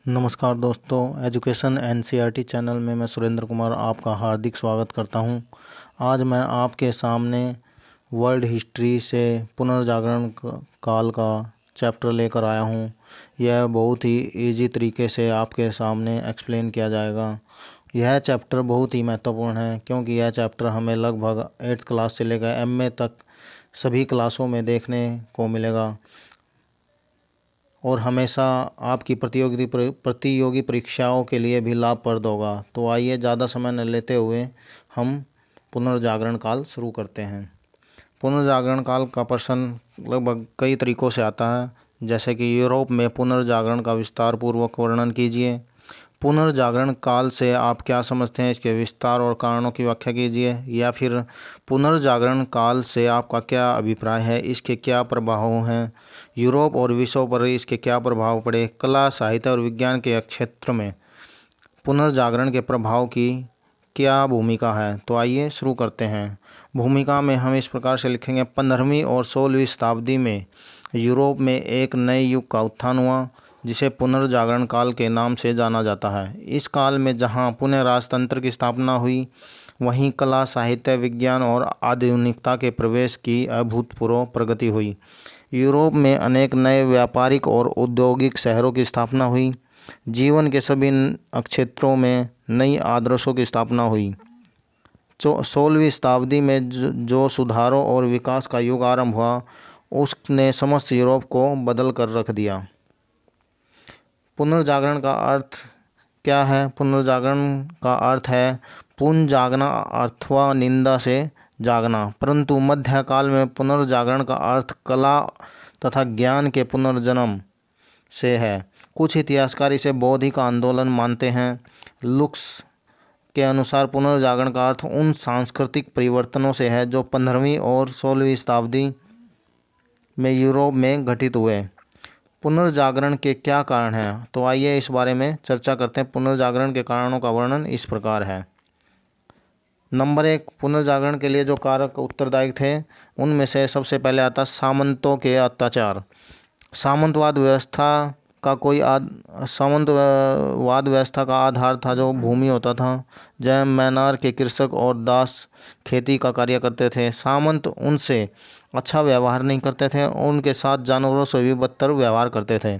नमस्कार दोस्तों, education NCERT channel में मैं सुरेंद्र कुमार आपका हार्दिक स्वागत करता हूं। आज मैं आपके सामने वर्ल्ड हिस्ट्री से पुनर्जागरण काल का चैप्टर लेकर आया हूं। यह बहुत ही इजी तरीके से आपके सामने एक्सप्लेन किया जाएगा। यह चैप्टर बहुत ही महत्वपूर्ण है क्योंकि यह चैप्टर हमें लगभग 8th क्लास से लेकर एमए तक सभी क्लासों में देखने को मिलेगा और हमेशा आपकी प्रतियोगी परीक्षाओं के लिए भी लाभप्रद होगा। तो आइए ज़्यादा समय न लेते हुए हम पुनर्जागरण काल शुरू करते हैं। पुनर्जागरण काल का प्रश्न लगभग कई तरीक़ों से आता है, जैसे कि यूरोप में पुनर्जागरण का विस्तार पूर्वक वर्णन कीजिए। पुनर्जागरण काल से आप क्या समझते हैं, इसके विस्तार और कारणों की व्याख्या कीजिए। या फिर पुनर्जागरण काल से आपका क्या अभिप्राय है, इसके क्या प्रभाव हैं, यूरोप और विश्व पर इसके क्या प्रभाव पड़े, कला, साहित्य और विज्ञान के क्षेत्र में पुनर्जागरण के प्रभाव की क्या भूमिका है। तो आइए शुरू करते हैं। भूमिका में हम इस प्रकार से लिखेंगे, 15वीं और 16वीं शताब्दी में यूरोप में एक नए युग का उत्थान हुआ जिसे पुनर्जागरण काल के नाम से जाना जाता है। इस काल में जहां पुनः राजतंत्र की स्थापना हुई, वहीं कला, साहित्य, विज्ञान और आधुनिकता के प्रवेश की अभूतपूर्व प्रगति हुई। यूरोप में अनेक नए व्यापारिक और औद्योगिक शहरों की स्थापना हुई। जीवन के सभी क्षेत्रों में नई आदर्शों की स्थापना हुई। 16वीं शताब्दी में जो सुधारों और विकास का युग आरंभ हुआ, उसने समस्त यूरोप को बदल कर रख दिया। पुनर्जागरण का अर्थ क्या है? पुनर्जागरण का अर्थ है पुनः जागना अथवा निंदा से जागना। परंतु मध्यकाल में पुनर्जागरण का अर्थ कला तथा ज्ञान के पुनर्जन्म से है। कुछ इतिहासकार इसे बौद्धिक आंदोलन मानते हैं। लुक्स के अनुसार पुनर्जागरण का अर्थ उन सांस्कृतिक परिवर्तनों से है जो 15वीं और 16वीं शताब्दी में यूरोप में घटित हुए। पुनर्जागरण के क्या कारण हैं? तो आइए इस बारे में चर्चा करते हैं। पुनर्जागरण के कारणों का वर्णन इस प्रकार है। नंबर 1, पुनर्जागरण के लिए जो कारक उत्तरदायी थे, उनमें से सबसे पहले आता सामंतों के अत्याचार। सामंतवाद व्यवस्था का आधार था जो भूमि होता था। जय मैनार के कृषक और दास खेती का कार्य करते थे। सामंत उनसे अच्छा व्यवहार नहीं करते थे और उनके साथ जानवरों से भी बदतर व्यवहार करते थे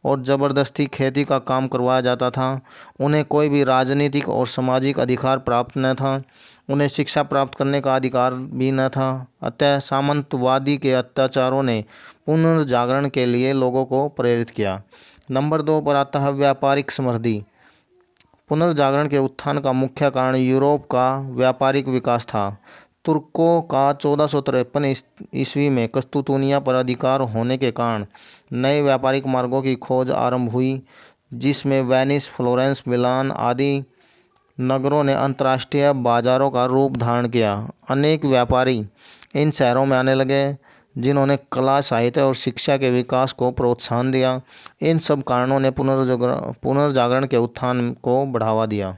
और ज़बरदस्ती खेती का काम करवाया जाता था। उन्हें कोई भी राजनीतिक और सामाजिक अधिकार प्राप्त न था। उन्हें शिक्षा प्राप्त करने का अधिकार भी न था। अतः सामंतवादी के अत्याचारों ने पुनर्जागरण के लिए लोगों को प्रेरित किया। नंबर 2 पर आता है व्यापारिक समृद्धि। पुनर्जागरण के उत्थान का मुख्य कारण यूरोप का व्यापारिक विकास था। तुर्कों का 1453 ईस्वी में कस्तूतुनिया पर अधिकार होने के कारण नए व्यापारिक मार्गों की खोज आरंभ हुई, जिसमें वेनिस, फ्लोरेंस, मिलान आदि नगरों ने अंतर्राष्ट्रीय बाजारों का रूप धारण किया। अनेक व्यापारी इन शहरों में आने लगे, जिन्होंने कला, साहित्य और शिक्षा के विकास को प्रोत्साहन दिया। इन सब कारणों ने पुनर्जागरण के उत्थान को बढ़ावा दिया।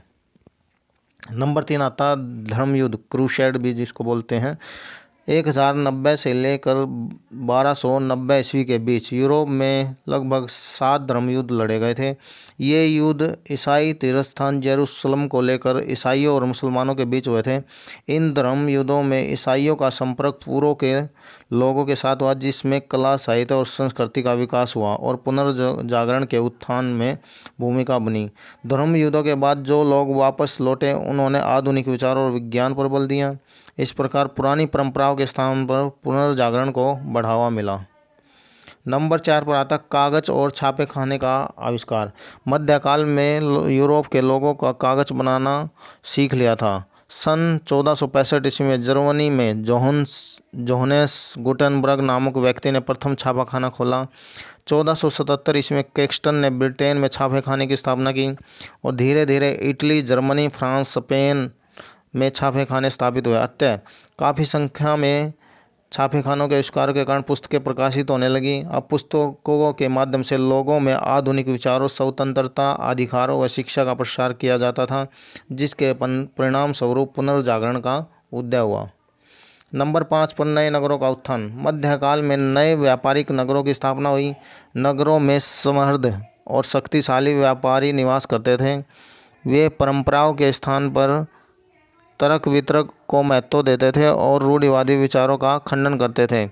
नंबर 3 आता धर्मयुद्ध, क्रूसेड भी जिसको बोलते हैं। 1090 से लेकर 1290 ईस्वी के बीच यूरोप में लगभग 7 धर्मयुद्ध लड़े गए थे। ये युद्ध ईसाई तीर्थस्थान जेरूसलम को लेकर ईसाइयों और मुसलमानों के बीच हुए थे। इन धर्म युद्धों में ईसाइयों का संपर्क पूर्व के लोगों के साथ हुआ, जिसमें कला, साहित्य और संस्कृति का विकास हुआ और पुनर्जागरण के उत्थान में भूमिका बनी। धर्म युद्धों के बाद जो लोग वापस लौटे, उन्होंने आधुनिक विचार और विज्ञान पर बल दिया। इस प्रकार पुरानी परंपराओं के स्थान पर पुनर्जागरण को बढ़ावा मिला। नंबर 4 पर आता कागज और छापे खाने का आविष्कार। मध्यकाल में यूरोप के लोगों का कागज बनाना सीख लिया था। सन 1465 ईस्वी में जर्मनी में जोहानेस गुटेनबर्ग नामक व्यक्ति ने प्रथम छापाखाना खोला। 1477 ईस्वी में कैक्सटन ने ब्रिटेन में छापे खाने की स्थापना की और धीरे धीरे इटली, जर्मनी, फ्रांस, स्पेन में छापे खाने स्थापित हुए। अतः काफ़ी संख्या में छापे खानों के आविष्कार के कारण पुस्तकें प्रकाशित होने लगी। अब पुस्तकों के माध्यम से लोगों में आधुनिक विचारों, स्वतंत्रता, अधिकारों व शिक्षा का प्रसार किया जाता था, जिसके परिणाम स्वरूप पुनर्जागरण का उदय हुआ। नंबर 5 पर नए नगरों का उत्थान। मध्यकाल में नए व्यापारिक नगरों की स्थापना हुई। नगरों में समृद्ध और शक्तिशाली व्यापारी निवास करते थे। वे परंपराओं के स्थान पर तर्क वितर्क को महत्व देते थे और रूढ़िवादी विचारों का खंडन करते थे।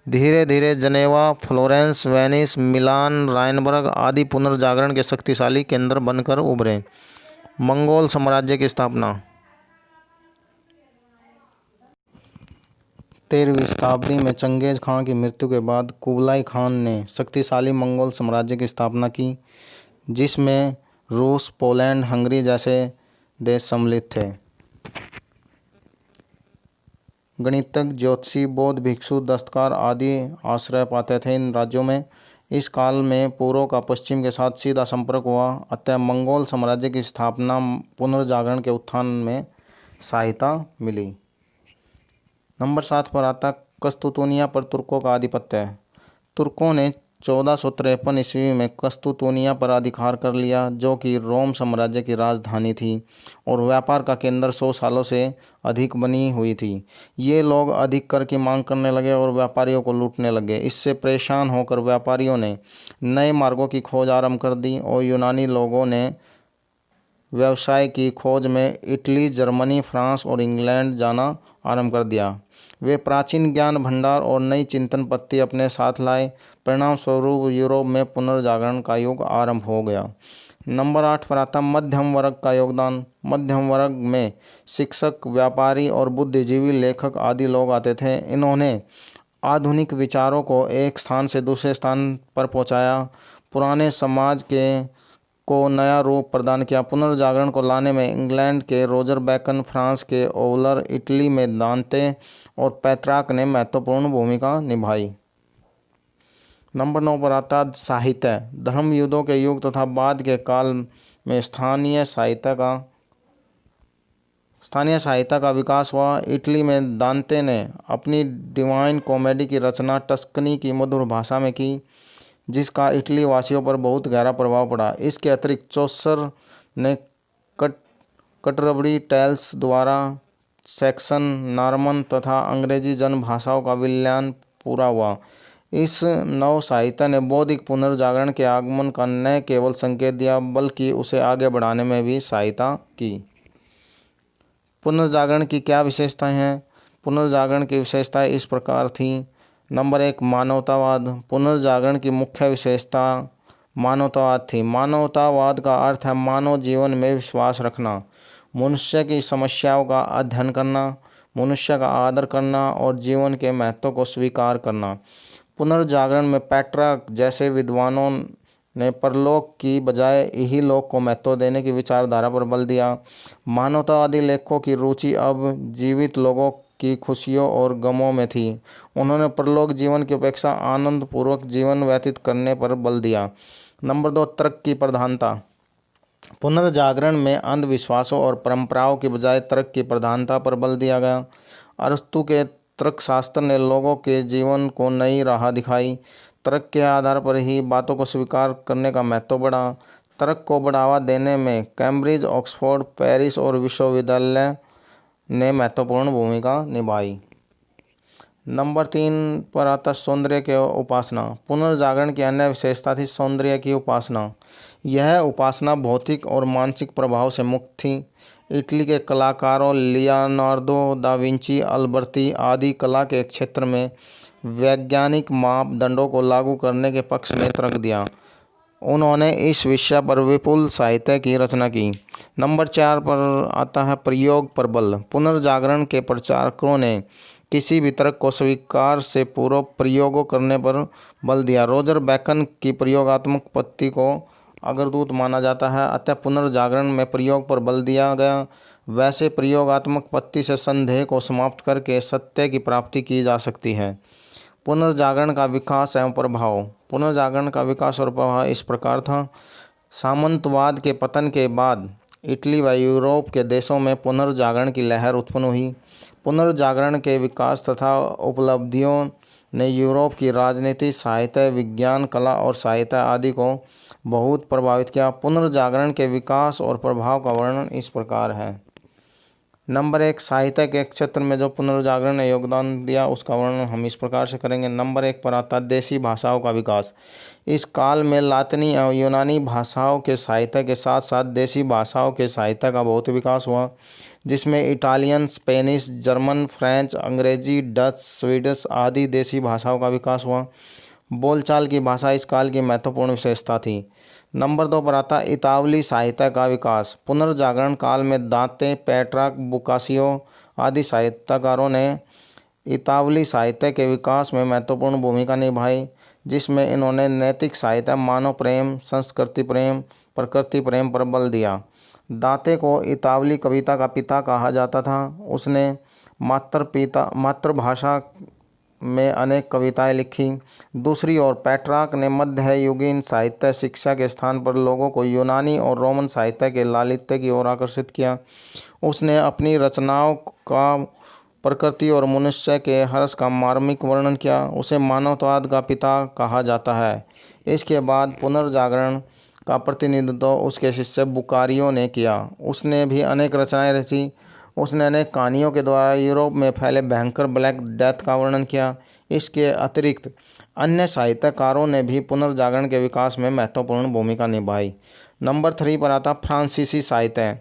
धीरे धीरे जनेवा, फ्लोरेंस, वेनिस, मिलान, राइनबर्ग आदि पुनर्जागरण के शक्तिशाली केंद्र बनकर उभरे। मंगोल साम्राज्य की स्थापना। 13वीं शताब्दी में चंगेज खान की मृत्यु के बाद कुबलाई खान ने शक्तिशाली मंगोल साम्राज्य की स्थापना की, जिसमें रूस, पोलैंड, हंगरी जैसे देश सम्मिलित थे। गणितज्ञ, ज्योतिषी, बौद्ध भिक्षु, दस्तकार आदि आश्रय पाते थे इन राज्यों में। इस काल में पूर्व का पश्चिम के साथ सीधा संपर्क हुआ, अतः मंगोल साम्राज्य की स्थापना पुनर्जागरण के उत्थान में सहायता मिली। नंबर 7 पर आता कस्तूतुनिया पर तुर्कों का आधिपत्य। तुर्कों ने 1453 ईस्वी में कस्तूतुनिया पर अधिकार कर लिया, जो कि रोम साम्राज्य की राजधानी थी और व्यापार का केंद्र 100 सालों से अधिक बनी हुई थी। ये लोग अधिक कर की मांग करने लगे और व्यापारियों को लूटने लगे। इससे परेशान होकर व्यापारियों ने नए मार्गों की खोज आरंभ कर दी और यूनानी लोगों ने व्यवसाय की खोज में इटली, जर्मनी, फ्रांस और इंग्लैंड जाना आरंभ कर दिया। वे प्राचीन ज्ञान भंडार और नई चिंतन पत्ति अपने साथ लाए। परिणाम स्वरूप यूरोप में पुनर्जागरण का युग आरंभ हो गया। नंबर 8 पर आता मध्यम वर्ग का योगदान। मध्यम वर्ग में शिक्षक, व्यापारी और बुद्धिजीवी, लेखक आदि लोग आते थे। इन्होंने आधुनिक विचारों को एक स्थान से दूसरे स्थान पर पहुंचाया, पुराने समाज को नया रूप प्रदान किया। पुनर्जागरण को लाने में इंग्लैंड के रोजर बैकन, फ्रांस के ओवलर, इटली में दांते और पेट्रार्क ने महत्वपूर्ण भूमिका निभाई। नंबर 9 पर आता साहित्य। धर्म युद्धों के युग तथा बाद के काल में स्थानीय साहित्य का विकास हुआ। इटली में दांते ने अपनी डिवाइन कॉमेडी की रचना टस्कनी की मधुर भाषा में की, जिसका इटली वासियों पर बहुत गहरा प्रभाव पड़ा। इसके अतिरिक्त चौसर ने कटरवरी टेल्स द्वारा सैक्सन, नॉर्मन तथा अंग्रेजी जन भाषाओं का विलयन पूरा हुआ। इस नव साहित्य ने बौद्धिक पुनर्जागरण के आगमन का न केवल संकेत दिया, बल्कि उसे आगे बढ़ाने में भी सहायता की। पुनर्जागरण की क्या विशेषताएं हैं? पुनर्जागरण की विशेषताएं इस प्रकार थी। नंबर 1 मानवतावाद। पुनर्जागरण की मुख्य विशेषता मानवतावाद थी। मानवतावाद का अर्थ है मानव जीवन में विश्वास रखना, मनुष्य की समस्याओं का अध्ययन करना, मनुष्य का आदर करना और जीवन के महत्व को स्वीकार करना। पुनर्जागरण में पेट्रार्क जैसे विद्वानों ने परलोक की बजाय इही लोक को महत्व देने की विचारधारा पर बल दिया। मानवतावादी लेखकों की रुचि अब जीवित लोगों की खुशियों और गमों में थी। उन्होंने परलोक जीवन की अपेक्षा आनंद पूर्वक जीवन व्यतीत करने पर बल दिया। नंबर 2 तर्क की प्रधानता। पुनर्जागरण में अंधविश्वासों और परंपराओं की बजाय तर्क की प्रधानता पर बल दिया गया। अरस्तु के तर्कशास्त्र ने लोगों के जीवन को नई राह दिखाई। तर्क के आधार पर ही बातों को स्वीकार करने का महत्व बढ़ा। तर्क को बढ़ावा देने में कैम्ब्रिज, ऑक्सफोर्ड, पेरिस और विश्वविद्यालय ने महत्वपूर्ण भूमिका निभाई। नंबर 3 पर आता सौंदर्य की उपासना। पुनर्जागरण की अन्य विशेषता थी सौंदर्य की उपासना। यह उपासना भौतिक और मानसिक प्रभाव से मुक्त थी। इटली के कलाकारों लियोनार्दो दा विंची, अल्बर्ती आदि कला के क्षेत्र में वैज्ञानिक मापदंडों को लागू करने के पक्ष में तर्क दिया। उन्होंने इस विषय पर विपुल साहित्य की रचना की। नंबर 4 पर आता है प्रयोग पर बल। पुनर्जागरण के प्रचारकों ने किसी भी तर्क को स्वीकार से पूर्व प्रयोगों करने पर बल दिया। रोजर बैकन की प्रयोगात्मक पत्ति को अग्रदूत माना जाता है, अतः पुनर्जागरण में प्रयोग पर बल दिया गया। वैसे प्रयोगात्मक पत्ति से संदेह को समाप्त करके सत्य की प्राप्ति की जा सकती है। पुनर्जागरण का विकास एवं प्रभाव। पुनर्जागरण का विकास और प्रभाव इस प्रकार था। सामंतवाद के पतन के बाद इटली व यूरोप के देशों में पुनर्जागरण की लहर उत्पन्न हुई। पुनर्जागरण के विकास तथा उपलब्धियों ने यूरोप की राजनीति, साहित्य, विज्ञान, कला और साहित्य आदि को बहुत प्रभावित किया। पुनर्जागरण के विकास और प्रभाव का वर्णन इस प्रकार है। नंबर 1, साहित्य के क्षेत्र में जो पुनर्जागरण ने योगदान दिया उसका वर्णन हम इस प्रकार से करेंगे। नंबर 1 पर आता है देशी भाषाओं का विकास। इस काल में लातिनी एवं यूनानी भाषाओं के साहित्य के साथ साथ देशी भाषाओं के साहित्य का बहुत विकास हुआ, जिसमें इटालियन, स्पेनिश, जर्मन, फ्रेंच, अंग्रेजी, डच, स्वीडिश आदि देशी भाषाओं का विकास हुआ। बोलचाल की भाषा इस काल की महत्वपूर्ण विशेषता थी। नंबर 2 पर आता इतावली साहित्य का विकास। पुनर्जागरण काल में दांते, पेट्रार्क, बोकासियो आदि साहित्यकारों ने इतावली साहित्य के विकास में महत्वपूर्ण भूमिका निभाई, जिसमें इन्होंने नैतिक साहित्य, मानव प्रेम, संस्कृति प्रेम, प्रकृति प्रेम पर बल दिया। दांते को इतावली कविता का पिता कहा जाता था। उसने मातृभाषा में अनेक कविताएं लिखी। दूसरी ओर पेट्रार्क ने मध्ययुगीन साहित्य शिक्षा के स्थान पर लोगों को यूनानी और रोमन साहित्य के लालित्य की ओर आकर्षित किया। उसने अपनी रचनाओं का प्रकृति और मनुष्य के हर्ष का मार्मिक वर्णन किया। उसे मानवतावाद का पिता कहा जाता है। इसके बाद पुनर्जागरण का प्रतिनिधित्व उसके शिष्य बुकारियो ने किया। उसने भी अनेक रचनाएं रची। उसने अनेक कहानियों के द्वारा यूरोप में फैले भयंकर ब्लैक डेथ का वर्णन किया। इसके अतिरिक्त अन्य साहित्यकारों ने भी पुनर्जागरण के विकास में महत्वपूर्ण भूमिका निभाई। नंबर 3 पर आता फ्रांसीसी साहित्य।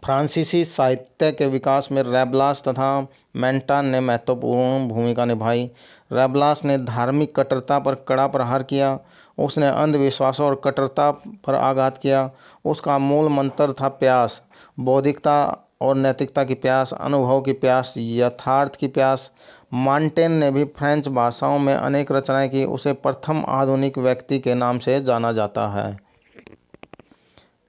फ्रांसीसी साहित्य के विकास में रैबलास तथा मेंटॉन ने महत्वपूर्ण भूमिका निभाई। रैबलास ने धार्मिक कट्टरता पर कड़ा प्रहार किया। उसने अंधविश्वासों और कट्टरता पर आघात किया। उसका मूल मंत्र था प्यास, बौद्धिकता और नैतिकता की प्यास, अनुभव की प्यास, यथार्थ की प्यास। मांटेन ने भी फ्रेंच भाषाओं में अनेक रचनाएं की। उसे प्रथम आधुनिक व्यक्ति के नाम से जाना जाता है।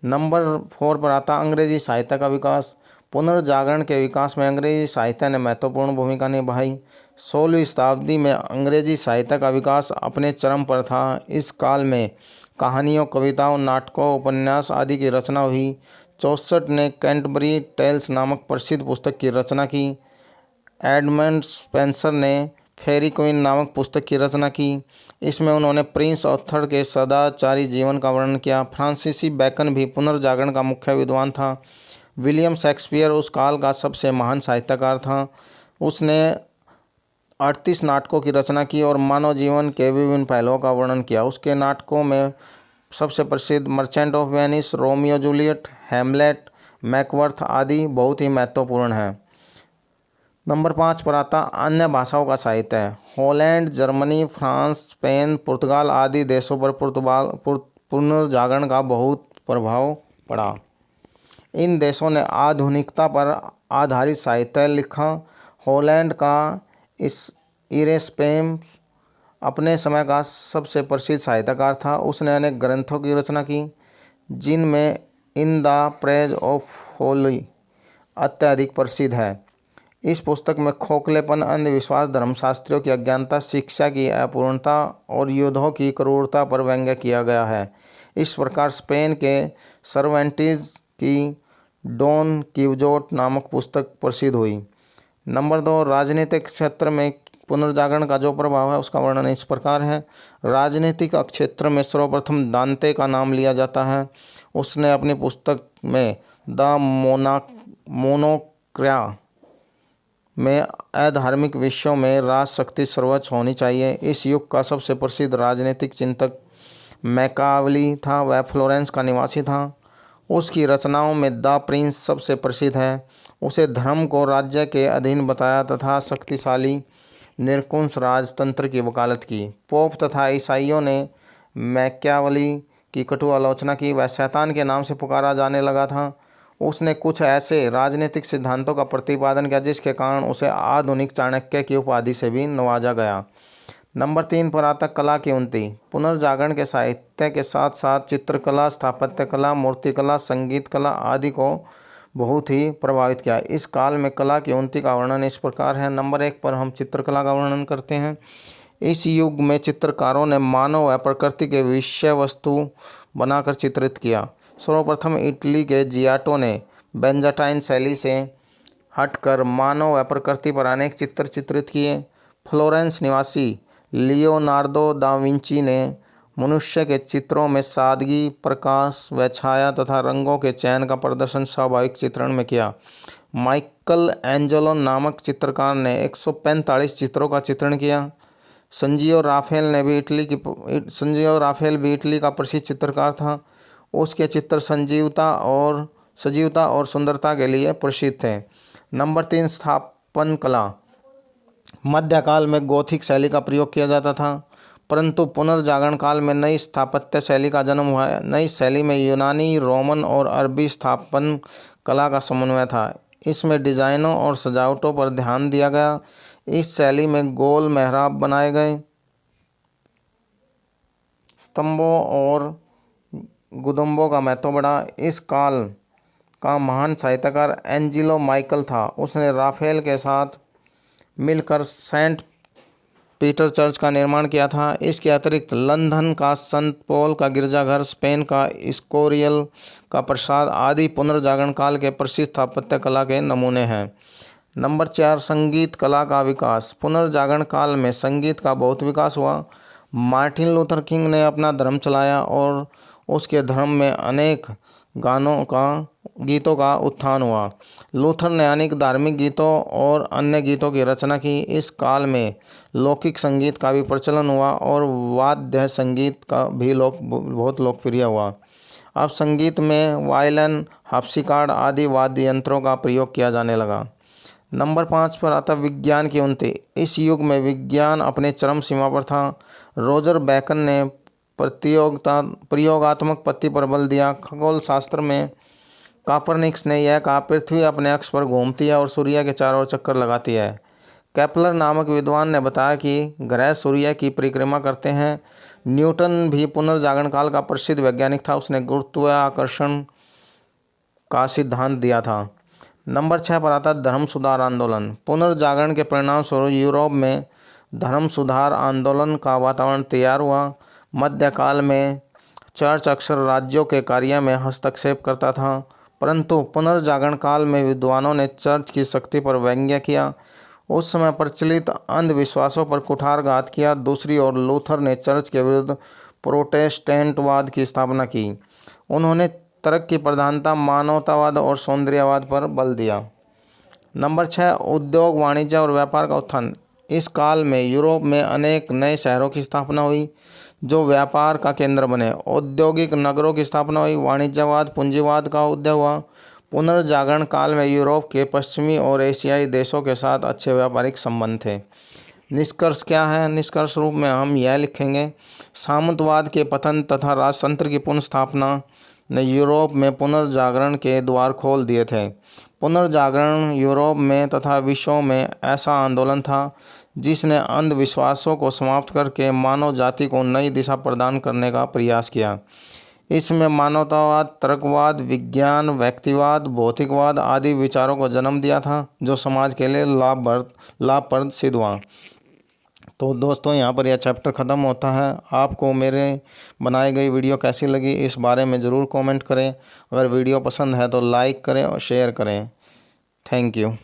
नंबर 4 पर आता अंग्रेजी साहित्य का विकास। पुनर्जागरण के विकास में अंग्रेजी साहित्य ने महत्वपूर्ण भूमिका निभाई। 16वीं शताब्दी में अंग्रेजी साहित्य का विकास अपने चरम पर था। इस काल में कहानियों, कविताओं, नाटकों, उपन्यास आदि की रचना हुई। चौसठ ने कैंटरबरी टेल्स नामक प्रसिद्ध पुस्तक की रचना की। एडमंड स्पेंसर ने फेरी क्वीन नामक पुस्तक की रचना की। इसमें उन्होंने प्रिंस आर्थर के सदाचारी जीवन का वर्णन किया। फ्रांसीसी बैकन भी पुनर्जागरण का मुख्य विद्वान था। विलियम शेक्सपियर उस काल का सबसे महान साहित्यकार था। उसने 38 नाटकों की रचना की और मानव जीवन के विभिन्न पहलुओं का वर्णन किया। उसके नाटकों में सबसे प्रसिद्ध merchant of Venice, Romeo Juliet, Hamlet, Macbeth आदि बहुत ही महत्वपूर्ण हैं। नंबर 5 पर आता अन्य भाषाओं का साहित्य है। हॉलैंड, जर्मनी, फ्रांस, स्पेन, पुर्तगाल आदि देशों पर पुनर्जागरण का बहुत प्रभाव पड़ा। इन देशों ने आधुनिकता पर आधारित साहित्य लिखा। हॉलैंड का इरेस्पेम अपने समय का सबसे प्रसिद्ध साहित्यकार था। उसने अनेक ग्रंथों की रचना की, जिनमें in the praise of Holi अत्यधिक प्रसिद्ध है। इस पुस्तक में खोखलेपन, अंधविश्वास, धर्मशास्त्रियों की अज्ञानता, शिक्षा की अपूर्णता और युद्धों की क्रूरता पर व्यंग्य किया गया है। इस प्रकार स्पेन के सर्वेंटीज की डॉन quijote नामक पुस्तक प्रसिद्ध हुई। नंबर 2, राजनीतिक क्षेत्र में पुनर्जागरण का जो प्रभाव है उसका वर्णन इस प्रकार है। राजनीतिक क्षेत्र में सर्वप्रथम दांते का नाम लिया जाता है। उसने अपनी पुस्तक में द मोनोक्र्या में अधार्मिक विषयों में राजशक्ति सर्वोच्च होनी चाहिए। इस युग का सबसे प्रसिद्ध राजनीतिक चिंतक मैकावली था। वह फ्लोरेंस का निवासी था। उसकी रचनाओं में द प्रिंस सबसे प्रसिद्ध है। उसे धर्म को राज्य के अधीन बताया तथा शक्तिशाली निरंकुश राजतंत्र की वकालत की। पोप तथा ईसाइयों ने मैकियावेली की कटु आलोचना की। वह शैतान के नाम से पुकारा जाने लगा था। उसने कुछ ऐसे राजनीतिक सिद्धांतों का प्रतिपादन किया जिसके कारण उसे आधुनिक चाणक्य की उपाधि से भी नवाजा गया। नंबर 3 पर आता कला की उन्नति। पुनर्जागरण के साहित्य के साथ साथ चित्रकला, स्थापत्य कला, मूर्तिकला, संगीत कला आदि को बहुत ही प्रभावित किया। इस काल में कला की उन्नति का वर्णन इस प्रकार है। नंबर 1 पर हम चित्रकला का वर्णन करते हैं। इस युग में चित्रकारों ने मानव व प्रकृति के विषय वस्तु बनाकर चित्रित किया। सर्वप्रथम इटली के जियाटो ने बेंजाटाइन शैली से हटकर मानव व प्रकृति पर अनेक चित्र चित्रित किए। फ्लोरेंस निवासी लियोनार्दो दा विंची ने मनुष्य के चित्रों में सादगी, प्रकाश व छाया तथा रंगों के चयन का प्रदर्शन स्वाभाविक चित्रण में किया। माइकल एंजेलो नामक चित्रकार ने 145 चित्रों का चित्रण किया। संजियो राफेल भी इटली का प्रसिद्ध चित्रकार था। उसके चित्र सजीवता और सुंदरता के लिए प्रसिद्ध थे। नंबर 3, स्थापन कला। मध्यकाल में गोथिक शैली का प्रयोग किया जाता था, परंतु पुनर्जागरण काल में नई स्थापत्य शैली का जन्म हुआ है। नई शैली में यूनानी, रोमन और अरबी स्थापन कला का समन्वय था। इसमें डिजाइनों और सजावटों पर ध्यान दिया गया। इस शैली में गोल मेहराब बनाए गए, स्तंभों और गुदम्बों का महत्व बढ़ा। इस काल का महान साहित्यकार एंजिलो माइकल था। उसने राफेल के साथ मिलकर सेंट पीटर चर्च का निर्माण किया था। इसके अतिरिक्त लंदन का संत पॉल का गिरजाघर, स्पेन का स्कोरियल का प्रसाद आदि पुनर्जागरण काल के प्रसिद्ध स्थापत्य कला के नमूने हैं। नंबर 4, संगीत कला का विकास। पुनर्जागरण काल में संगीत का बहुत विकास हुआ। मार्टिन लूथर किंग ने अपना धर्म चलाया और उसके धर्म में अनेक गीतों का उत्थान हुआ। लूथर ने अनेक धार्मिक गीतों और अन्य गीतों की रचना की। इस काल में लौकिक संगीत का भी प्रचलन हुआ और वाद्य संगीत का भी बहुत लोकप्रिय हुआ। अब संगीत में वायलिन, हार्पसिकॉर्ड आदि वाद्य यंत्रों का प्रयोग किया जाने लगा। नंबर 5 पर आता विज्ञान की उन्नति। इस युग में विज्ञान अपने चरम सीमा पर था। रोजर बैकन ने प्रयोगात्मक पद्धति पर बल दिया। खगोल शास्त्र में कॉपरनिकस ने यह कहा, पृथ्वी अपने अक्ष पर घूमती है और सूर्य के चारों ओर चक्कर लगाती है। केपलर नामक विद्वान ने बताया कि ग्रह सूर्य की परिक्रमा करते हैं। न्यूटन भी पुनर्जागरण काल का प्रसिद्ध वैज्ञानिक था। उसने गुरुत्वाकर्षण का सिद्धांत दिया था। नंबर 6 पर आता धर्म सुधार आंदोलन। पुनर्जागरण के परिणाम स्वरूप यूरोप में धर्म सुधार आंदोलन का वातावरण तैयार हुआ। मध्यकाल में चर्च अक्सर राज्यों के कार्य में हस्तक्षेप करता था, परंतु पुनर्जागरण काल में विद्वानों ने चर्च की शक्ति पर व्यंग्य किया। उस समय प्रचलित अंधविश्वासों पर कुठारघात किया। दूसरी ओर लूथर ने चर्च के विरुद्ध प्रोटेस्टेंटवाद की स्थापना की। उन्होंने तरक्की प्रधानता, मानवतावाद और सौंदर्यवाद पर बल दिया। नंबर 6, उद्योग, वाणिज्य और व्यापार का उत्थान। इस काल में यूरोप में अनेक नए शहरों की स्थापना हुई जो व्यापार का केंद्र बने। औद्योगिक नगरों की स्थापना हुई। वाणिज्यवाद, पूंजीवाद का उदय हुआ। पुनर्जागरण काल में यूरोप के पश्चिमी और एशियाई देशों के साथ अच्छे व्यापारिक संबंध थे। निष्कर्ष क्या है? निष्कर्ष रूप में हम यह लिखेंगे, सामंतवाद के पतन तथा राजतंत्र की पुनर्स्थापना ने यूरोप में पुनर्जागरण के द्वार खोल दिए थे। पुनर्जागरण यूरोप में तथा विश्व में ऐसा आंदोलन था जिसने अंधविश्वासों को समाप्त करके मानव जाति को नई दिशा प्रदान करने का प्रयास किया। इसमें मानवतावाद, तर्कवाद, विज्ञान, व्यक्तिवाद, भौतिकवाद आदि विचारों को जन्म दिया था जो समाज के लिए लाभप्रद सिद्ध हुआ। तो दोस्तों, यहाँ पर यह चैप्टर ख़त्म होता है। आपको मेरे बनाई गई वीडियो कैसी लगी इस बारे में ज़रूर कमेंट करें। अगर वीडियो पसंद है तो लाइक करें और शेयर करें। Thank you.